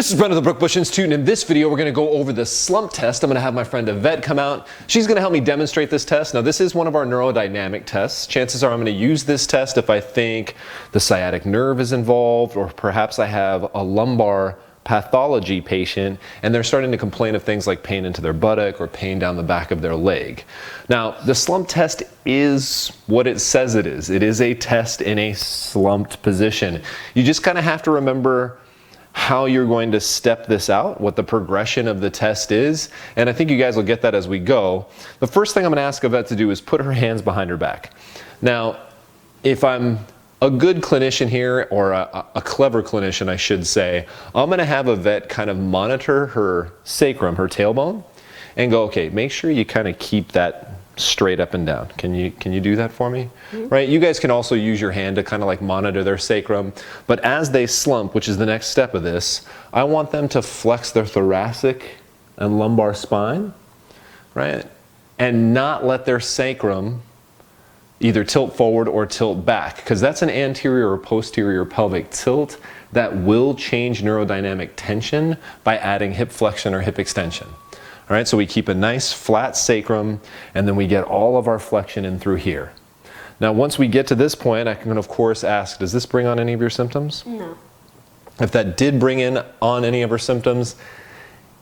This is Brent of the Brookbush Institute, and in this video we're going to go over the slump test. I'm going to have my friend Yvette come out. She's going to help me demonstrate this test. Now this is one of our neurodynamic tests. Chances are I'm going to use this test if I think the sciatic nerve is involved, or perhaps I have a lumbar pathology patient and they're starting to complain of things like pain into their buttock or pain down the back of their leg. Now the slump test is what it says it is. It is a test in a slumped position. You just kind of have to remember how you're going to step this out, what the progression of the test is, and I think you guys will get that as we go. The first thing I'm going to ask Yvette to do is put her hands behind her back. Now, if I'm a good clinician here, or a clever clinician I should say, I'm going to have Yvette kind of monitor her sacrum, her tailbone, and go, okay, make sure you kind of keep that straight up and down. Can you do that for me? Mm-hmm. Right? You guys can also use your hand to kind of like monitor their sacrum, but as they slump, which is the next step of this, I want them to flex their thoracic and lumbar spine, right? And not let their sacrum either tilt forward or tilt back, because that's an anterior or posterior pelvic tilt that will change neurodynamic tension by adding hip flexion or hip extension. All right, so we keep a nice flat sacrum, and then we get all of our flexion in through here. Now, once we get to this point, I can of course ask, does this bring on any of your symptoms? No. If that did bring in on any of her symptoms,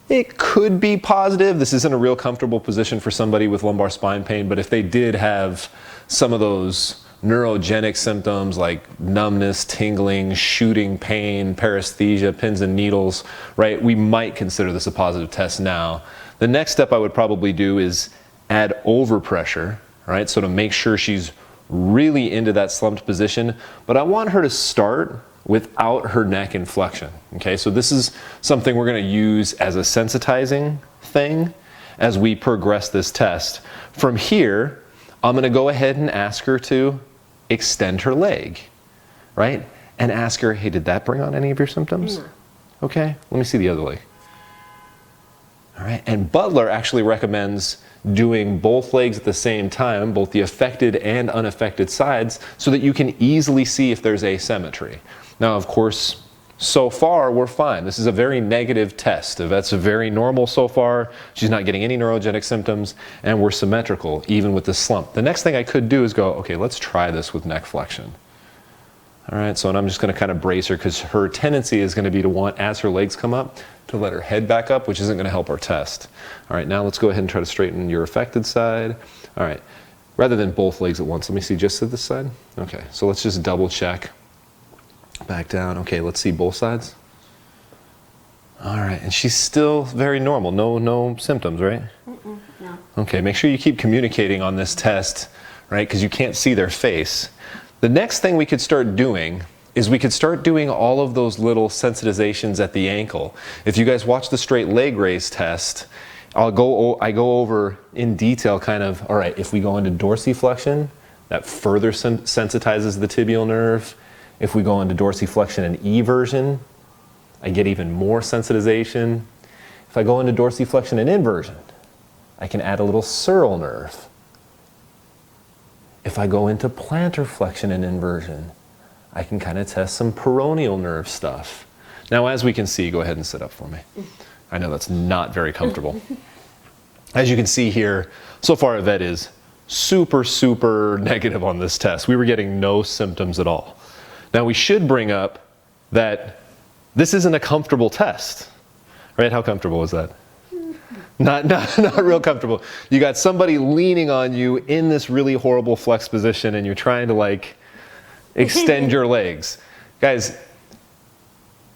it could be positive. This isn't a real comfortable position for somebody with lumbar spine pain, but if they did have some of those neurogenic symptoms like numbness, tingling, shooting pain, paresthesia, pins and needles, right, we might consider this a positive test now. The next step I would probably do is add overpressure, right, so to make sure she's really into that slumped position, but I want her to start without her neck in flexion. Okay, so this is something we're going to use as a sensitizing thing as we progress this test. From here, I'm going to go ahead and ask her to extend her leg, right? And ask her, hey, did that bring on any of your symptoms? No. Okay, let me see the other leg. All right, and Butler actually recommends doing both legs at the same time, both the affected and unaffected sides, so that you can easily see if there's asymmetry. Now, of course, so far we're fine. This is a very negative test. That's very normal so far. She's not getting any neurogenic symptoms, and we're symmetrical even with the slump. The next thing I could do is go, okay, let's try this with neck flexion. All right, so and I'm just going to kind of brace her, because her tendency is going to be to want, as her legs come up, to let her head back up, which isn't going to help our test. All right, now let's go ahead and try to straighten your affected side. All right, rather than both legs at once, let me see just to this side. Okay, so let's just double check. Back down. Okay, let's see both sides. All right, and she's still very normal. No symptoms, right? No. Okay, make sure you keep communicating on this test, right? Because you can't see their face. The next thing we could start doing is we could start doing all of those little sensitizations at the ankle. If you guys watch the straight leg raise test, I go over in detail kind of, all right, if we go into dorsiflexion, that further sensitizes the tibial nerve. If we go into dorsiflexion and eversion, I get even more sensitization. If I go into dorsiflexion and inversion, I can add a little sural nerve. If I go into plantar flexion and inversion, I can kind of test some peroneal nerve stuff. Now, as we can see, go ahead and sit up for me. I know that's not very comfortable. As you can see here, so far Yvette is super negative on this test. We were getting no symptoms at all. Now we should bring up that this isn't a comfortable test, right? How comfortable is that? Not real comfortable. You got somebody leaning on you in this really horrible flex position, and you're trying to like extend your legs. Guys,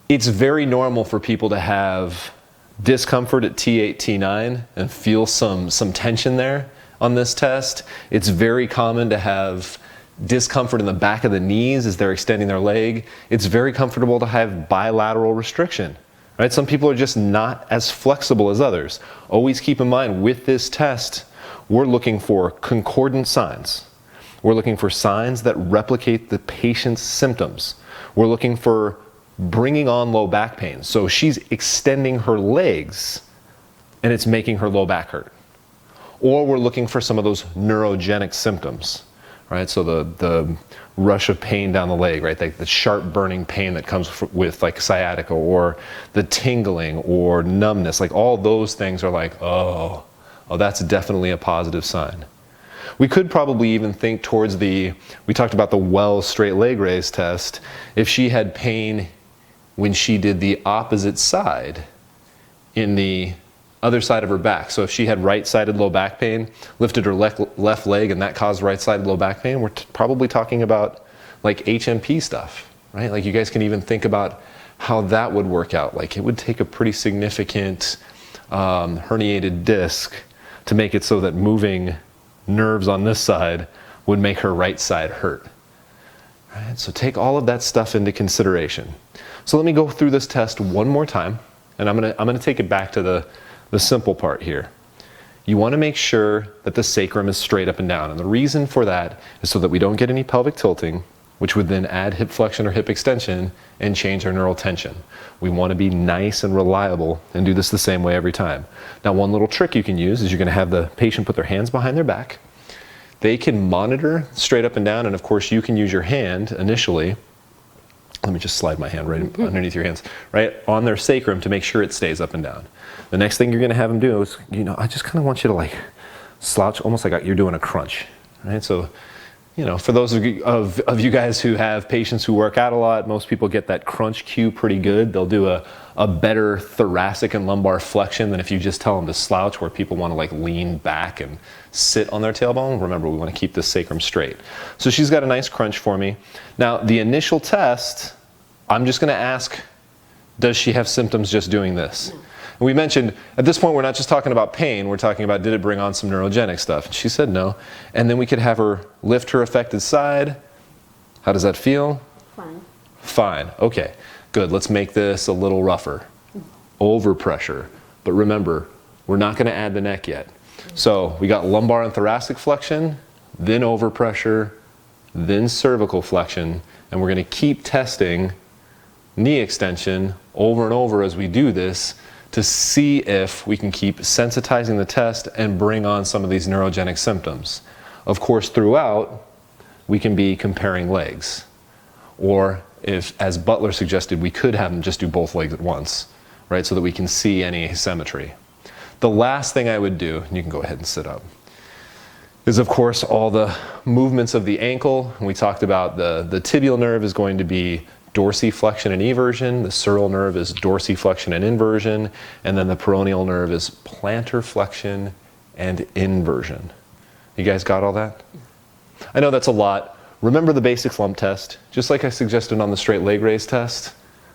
it's very normal for people to have discomfort at T8, T9 and feel some tension there on this test. It's very common to have discomfort in the back of the knees as they're extending their leg. It's very comfortable to have bilateral restriction, right? Some people are just not as flexible as others. Always keep in mind with this test, we're looking for concordant signs. We're looking for signs that replicate the patient's symptoms. We're looking for bringing on low back pain. So she's extending her legs and it's making her low back hurt. Or we're looking for some of those neurogenic symptoms. right? So the rush of pain down the leg, right? Like the sharp burning pain that comes with like sciatica, or the tingling or numbness, like all those things are like, oh, that's definitely a positive sign. We could probably even think towards we talked about the Wells straight leg raise test. If she had pain when she did the opposite side in the other side of her back. So if she had right-sided low back pain, lifted her left leg and that caused right-sided low back pain, we're probably talking about like HMP stuff, right? Like you guys can even think about how that would work out. Like it would take a pretty significant herniated disc to make it so that moving nerves on this side would make her right side hurt. Right? So take all of that stuff into consideration. So let me go through this test one more time, and I'm gonna take it back to the simple part here. You want to make sure that the sacrum is straight up and down, and the reason for that is so that we don't get any pelvic tilting, which would then add hip flexion or hip extension and change our neural tension. We want to be nice and reliable and do this the same way every time. Now, one little trick you can use is you're going to have the patient put their hands behind their back. They can monitor straight up and down, and of course you can use your hand initially. Let me just slide my hand right underneath your hands, right on their sacrum to make sure it stays up and down. The next thing you're going to have them do is, I just kind of want you to like slouch, almost like you're doing a crunch, right? So, for those of you guys who have patients who work out a lot, most people get that crunch cue pretty good. They'll do a better thoracic and lumbar flexion than if you just tell them to slouch, where people want to like lean back and sit on their tailbone. Remember, we want to keep the sacrum straight. So she's got a nice crunch for me. Now, the initial test, I'm just going to ask, does she have symptoms just doing this? And we mentioned, at this point, we're not just talking about pain, we're talking about, did it bring on some neurogenic stuff? And she said no. And then we could have her lift her affected side. How does that feel? Fine. Fine. Okay, good. Let's make this a little rougher. Overpressure. But remember, we're not going to add the neck yet. So we got lumbar and thoracic flexion, then overpressure, then cervical flexion, and we're going to keep testing knee extension over and over as we do this to see if we can keep sensitizing the test and bring on some of these neurogenic symptoms. Of course, throughout, we can be comparing legs. Or if, as Butler suggested, we could have them just do both legs at once, right, so that we can see any asymmetry. The last thing I would do, and you can go ahead and sit up, is of course all the movements of the ankle. We talked about the tibial nerve is going to be dorsiflexion and eversion, the sural nerve is dorsiflexion and inversion, and then the peroneal nerve is plantar flexion and inversion. You guys got all that? I know that's a lot. Remember the basic slump test. Just like I suggested on the straight leg raise test,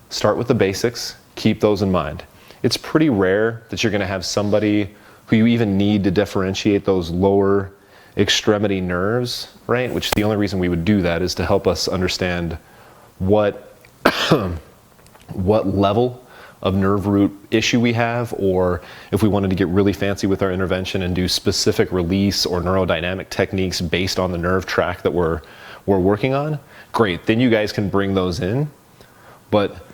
start with the basics, keep those in mind. It's pretty rare that you're going to have somebody who you even need to differentiate those lower extremity nerves, right? Which the only reason we would do that is to help us understand what level of nerve root issue we have, or if we wanted to get really fancy with our intervention and do specific release or neurodynamic techniques based on the nerve tract that we're working on, great, then you guys can bring those in. But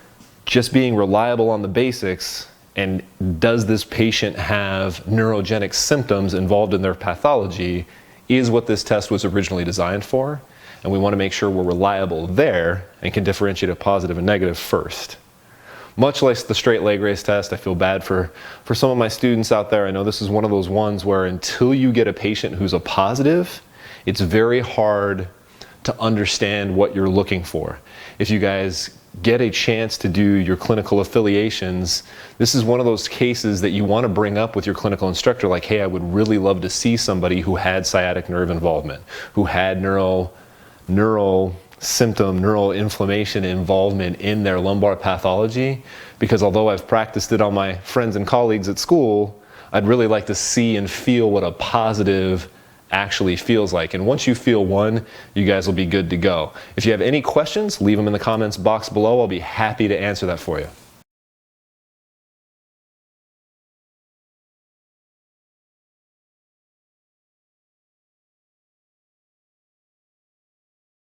just being reliable on the basics, and does this patient have neurogenic symptoms involved in their pathology, is what this test was originally designed for. And we want to make sure we're reliable there and can differentiate a positive and negative first. Much like the straight leg raise test, I feel bad for some of my students out there. I know this is one of those ones where until you get a patient who's a positive, it's very hard to understand what you're looking for. If you guys get a chance to do your clinical affiliations, this is one of those cases that you want to bring up with your clinical instructor, like, hey, I would really love to see somebody who had sciatic nerve involvement, who had neural symptom, neural inflammation involvement in their lumbar pathology, because although I've practiced it on my friends and colleagues at school, I'd really like to see and feel what a positive actually feels like. And once you feel one, you guys will be good to go. If you have any questions, leave them in the comments box below. I'll be happy to answer that for you.